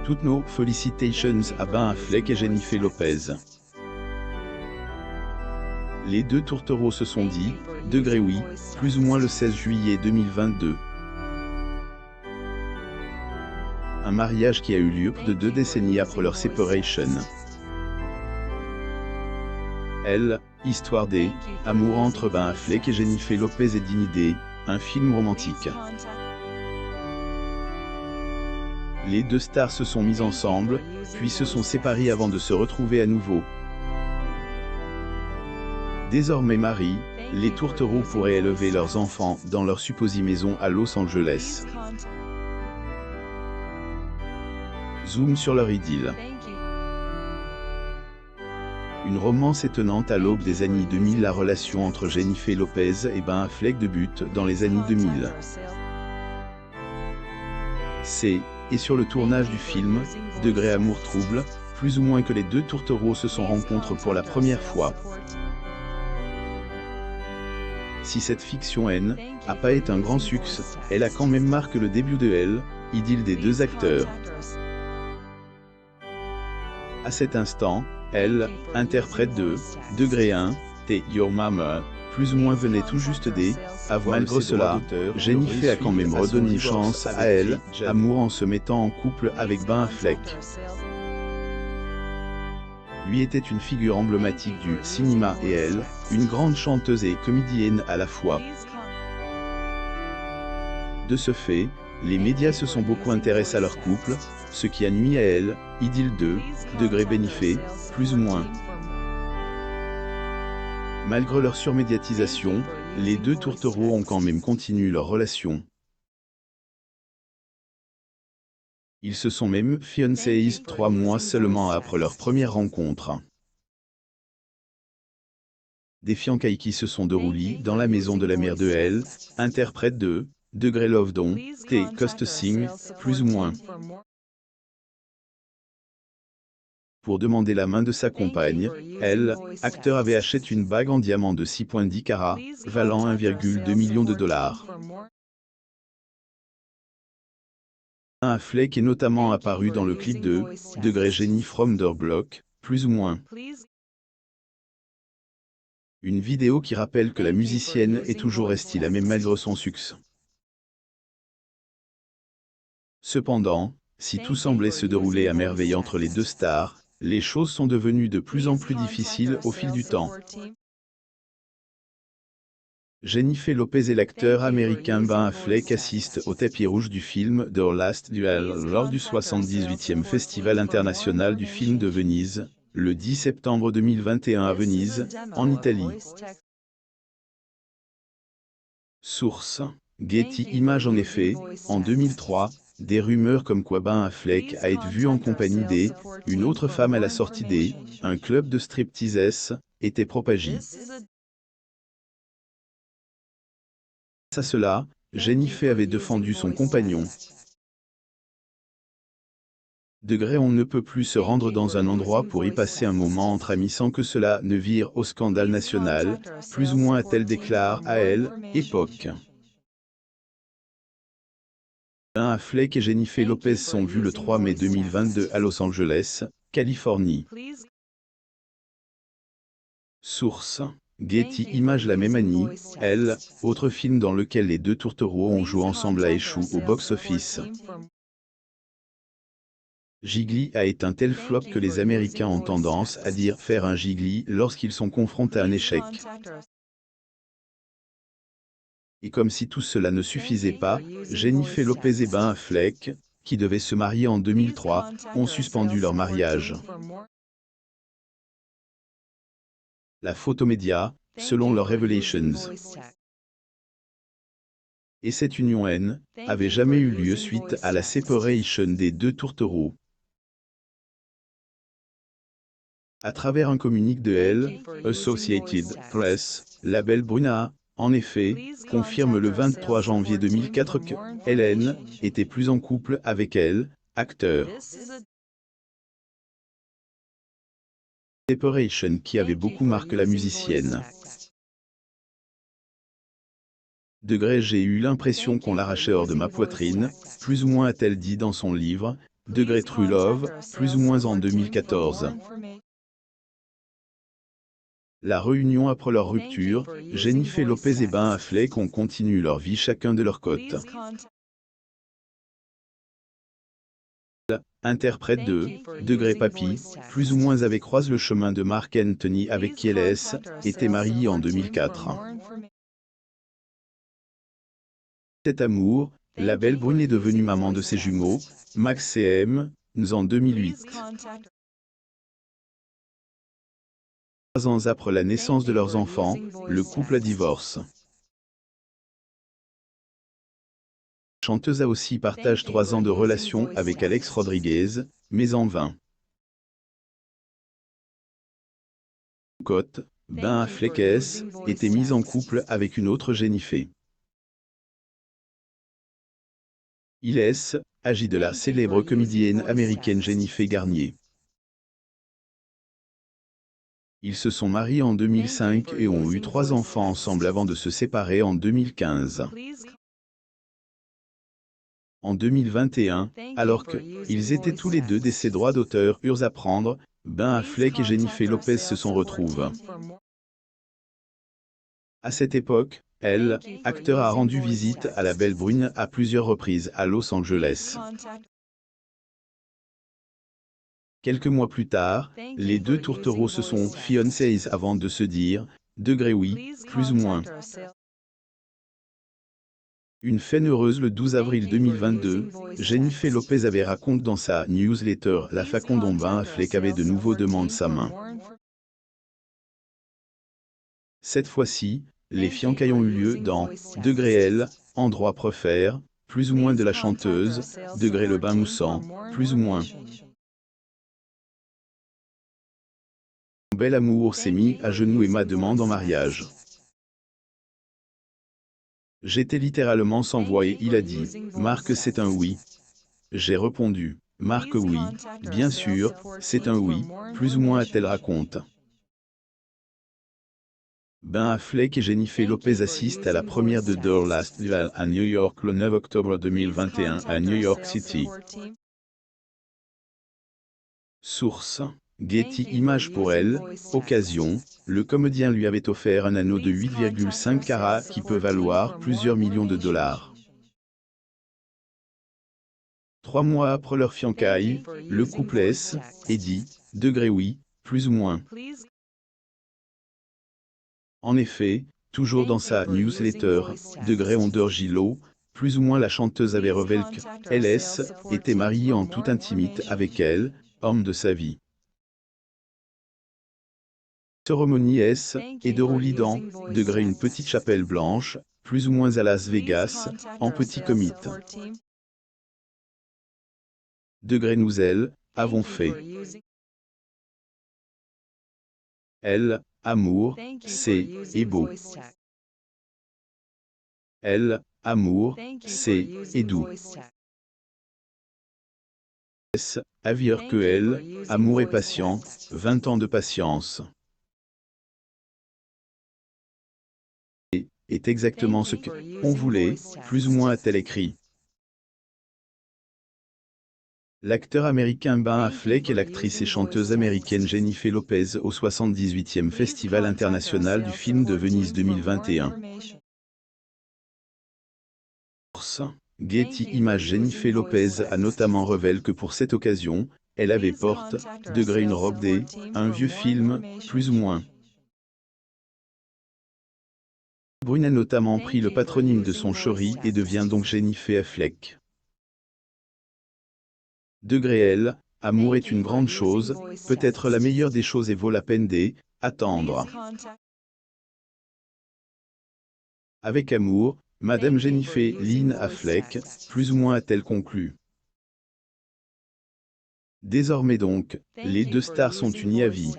Toutes nos felicitations à Ben Affleck et Jennifer Lopez. Les deux tourtereaux se sont dit, degré oui, plus ou moins le 16 juillet 2022. Un mariage qui a eu lieu plus de 2 décennies après leur séparation. Elle, histoire des amour entre Ben Affleck et Jennifer Lopez et Dinidé, un film romantique. Les deux stars se sont mises ensemble, puis se sont séparées avant de se retrouver à nouveau. Désormais mariés, les tourtereaux pourraient élever leurs enfants dans leur supposée maison à Los Angeles. Zoom sur leur idylle. Une romance étonnante à l'aube des années 2000. La relation entre Jennifer Lopez et Ben Affleck débute dans les années 2000. Et sur le tournage du film, degré amour trouble, plus ou moins que les deux tourtereaux se sont rencontrés pour la première fois. Si cette fiction n'a pas été un grand succès, elle a quand même marqué le début de idylle des deux acteurs. À cet instant, elle interprète de degré 1, T Your Mama, plus ou moins venait tout juste avoir. Malgré cela, Jennifer a quand même redonné une chance à amour en se mettant en couple avec Ben Affleck. Lui était une figure emblématique du cinéma et elle, une grande chanteuse et comédienne à la fois. De ce fait, les médias se sont beaucoup intéressés à leur couple, ce qui a nuit à idylle 2, degré bénéfice, plus ou moins. Malgré leur surmédiatisation, les deux tourtereaux ont quand même continué leur relation. Ils se sont même fiancés 3 mois seulement après leur première rencontre. Des fiançailles qui se sont déroulées dans la maison de la mère de interprète de degré Love Don, T Costasing, plus ou moins. Pour demander la main de sa compagne, acteur avait acheté une bague en diamant de 6,10 carats, valant 1,2 million de dollars. Ben Affleck est notamment apparu dans le clip de degré Jenny from the Block, plus ou moins. Une vidéo qui rappelle que la musicienne est toujours restée la même malgré son succès. Cependant, si tout semblait se dérouler à merveille entre les deux stars, les choses sont devenues de plus en plus difficiles au fil du temps. Jennifer Lopez et l'acteur américain Ben Affleck assistent au tapis rouge du film The Last Duel lors du 78e Festival international du film de Venise, le 10 septembre 2021 à Venise, en Italie. Source: Getty Images. En effet, en 2003, des rumeurs comme quoi Ben Affleck a été vu en compagnie une autre femme à la sortie un club de striptease étaient propagées. Face à cela, Jennifer avait défendu son compagnon. Degré on ne peut plus se rendre dans un endroit pour y passer un moment entre amis sans que cela ne vire au scandale national, plus ou moins a-t-elle déclaré à époque. Ben Affleck et Jennifer Lopez sont vus le 3 mai 2022 à Los Angeles, Californie. Source: Getty Images. La même année, autre film dans lequel les deux tourtereaux ont joué ensemble a échoué au box-office. Gigli a été un tel flop que les Américains ont tendance à dire faire un gigli lorsqu'ils sont confrontés à un échec. Et comme si tout cela ne suffisait pas, Jennifer Lopez et Ben Affleck, qui devaient se marier en 2003, ont suspendu leur mariage. La photomédia, selon leurs Revelations. Et cette union avait jamais eu lieu suite à la séparation des deux tourtereaux. À travers un communiqué de Associated Press, label Bruna, en effet, confirme le 23 janvier 2004 que Hélène était plus en couple avec acteur. Separation qui avait beaucoup marqué la musicienne. Degré j'ai eu l'impression qu'on l'arrachait hors de ma poitrine, plus ou moins a-t-elle dit dans son livre, True Love, plus ou moins en 2014. La réunion après leur rupture, Jennifer Lopez et Ben Affleck ont continué leur vie chacun de leur côte. Interprète de Papy, plus ou moins avec croise le chemin de Marc Anthony avec qui elle était mariée en 2004. Cet amour, la belle brune est devenue maman de ses jumeaux, Max et M, en 2008. 3 ans après la naissance de leurs enfants, le couple divorce. La chanteuse a aussi partagé 3 ans de relation avec Alex Rodriguez, mais en vain. Côte, Ben Affleck était mis en couple avec une autre Jennifer. Il agit de la célèbre comédienne américaine Jennifer Garner. Ils se sont mariés en 2005 et ont eu 3 enfants ensemble avant de se séparer en 2015. En 2021, alors qu'ils étaient tous les deux de ses droits d'auteur eurent à prendre, Ben Affleck et Jennifer Lopez se sont retrouvent. À cette époque, acteur a rendu visite à la belle brune à plusieurs reprises à Los Angeles. Quelques mois plus tard, les deux tourtereaux se sont fiancés avant de se dire, oui, plus ou moins. Une fin heureuse le 12 avril 2022, Jennifer Lopez avait raconté dans sa newsletter la façon dont Ben Affleck avait de nouveau demandé sa main. Cette fois-ci, les fiançailles ont eu lieu dans L, endroit préfère, plus ou moins de la chanteuse, le bain moussant, plus ou moins. Mon bel amour s'est mis à genoux et m'a demandé en mariage. J'étais littéralement sans voix et il a dit, Marc c'est un oui. J'ai répondu, Marc oui, bien sûr, c'est un oui, plus ou moins a-t-elle raconte. Ben Affleck et Jennifer Lopez assistent à la première de Their Last Duel à New York le 9 octobre 2021 à New York City. Source: Getty Images pour elle, occasion, le comédien lui avait offert un anneau de 8,5 carats qui peut valoir plusieurs millions de dollars. 3 mois après leur fiançailles, le couple est dit, oui, plus ou moins. En effet, toujours dans sa newsletter, Under Gilo, plus ou moins la chanteuse avait révélé qu'elle était mariée en toute intimité avec elle, homme de sa vie. La cérémonie est déroulée dans une petite chapelle blanche, plus ou moins à Las Vegas, en petit comité. Nous avons fait. Amour, c'est et beau. Amour, c'est et doux. Avière que amour et patient, 20 ans de patience. Est exactement ce qu'on voulait, plus ou moins a-t-elle écrit. L'acteur américain Ben Affleck et l'actrice et chanteuse américaine Jennifer Lopez au 78e Festival international du film de Venise 2021. Getty Images Jennifer Lopez a notamment révélé que pour cette occasion, elle avait porté une robe un vieux film, plus ou moins. Brune a notamment pris le patronyme de son chéri et devient donc Jennifer Affleck. L, amour est une grande chose, peut-être la meilleure des choses et vaut la peine d'attendre. Avec amour, Madame Jennifer Lynn Affleck, plus ou moins a-t-elle conclu. Désormais donc, les deux stars sont unies à vie.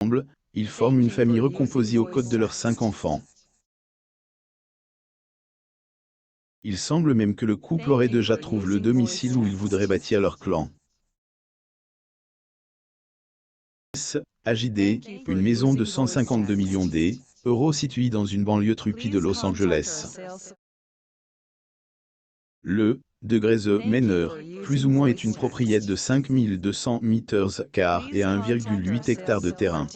Ensemble, ils forment une famille recomposée aux côtés de leurs 5 enfants. Il semble même que le couple aurait déjà trouvé le domicile où ils voudraient bâtir leur clan. AJD, une maison de 152 millions d'euros située dans une banlieue trupie de Los Angeles. Le degré The Manor, plus ou moins est une propriété de 5200 mètres carrés et 1,8 hectares de terrain.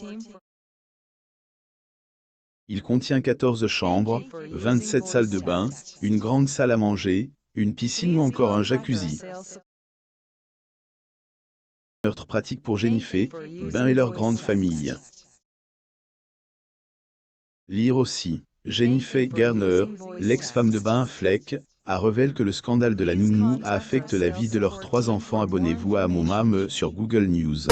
Il contient 14 chambres, 27 salles de bain, une grande salle à manger, une piscine ou encore un jacuzzi. Meurtre pratique pour Jennifer, Ben et leur grande famille. Lire aussi. Jennifer Garner, l'ex-femme de Ben Affleck, a révélé que le scandale de la nounou a affecté la vie de leurs 3 enfants. Abonnez-vous à mon âme sur Google News.